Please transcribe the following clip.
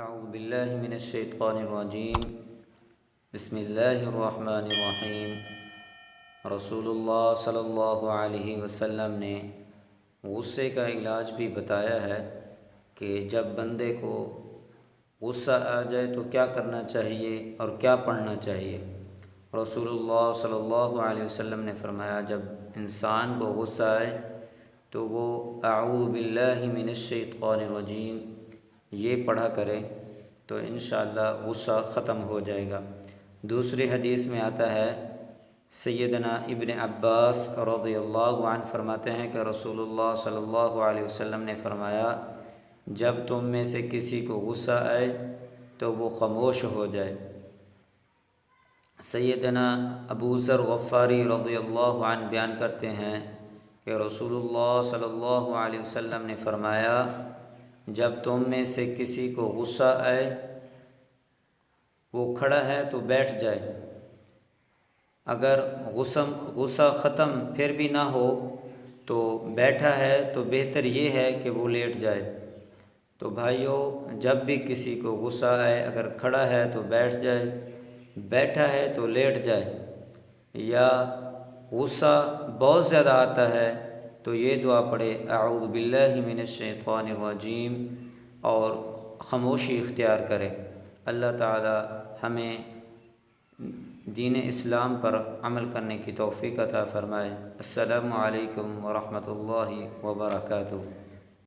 اعوذ باللہ من الشیطان الرجیم بسم اللہ الرحمن الرحیم۔ رسول اللہ صلی اللہ علیہ وسلم نے غصے کا علاج بھی بتایا ہے کہ جب بندے کو غصہ آ جائے تو کیا کرنا چاہیے اور کیا پڑھنا چاہیے۔ رسول اللہ صلی اللہ علیہ وسلم نے فرمایا جب انسان کو غصہ آئے تو وہ اعوذ باللہ من الشیطان الرجیم یہ پڑھا کرے تو انشاءاللہ غصہ ختم ہو جائے گا۔ دوسری حدیث میں آتا ہے، سیدنا ابن عباس رضی اللہ عنہ فرماتے ہیں کہ رسول اللہ صلی اللہ علیہ وسلم نے فرمایا جب تم میں سے کسی کو غصہ آئے تو وہ خاموش ہو جائے۔ سیدنا ابو ذر غفاری رضی اللہ عنہ بیان کرتے ہیں کہ رسول اللہ صلی اللہ علیہ وسلم نے فرمایا جب تم میں سے کسی کو غصہ آئے وہ کھڑا ہے تو بیٹھ جائے، اگر غصہ ختم پھر بھی نہ ہو تو بیٹھا ہے تو بہتر یہ ہے کہ وہ لیٹ جائے۔ تو بھائیوں، جب بھی کسی کو غصہ آئے اگر کھڑا ہے تو بیٹھ جائے، بیٹھا ہے تو لیٹ جائے، یا غصہ بہت زیادہ آتا ہے تو یہ دعا پڑھے اعوذ باللہ من الشیطان الرجیم اور خاموشی اختیار کرے۔ اللہ تعالی ہمیں دین اسلام پر عمل کرنے کی توفیق عطا فرمائے۔ السلام علیکم ورحمۃ اللہ وبرکاتہ۔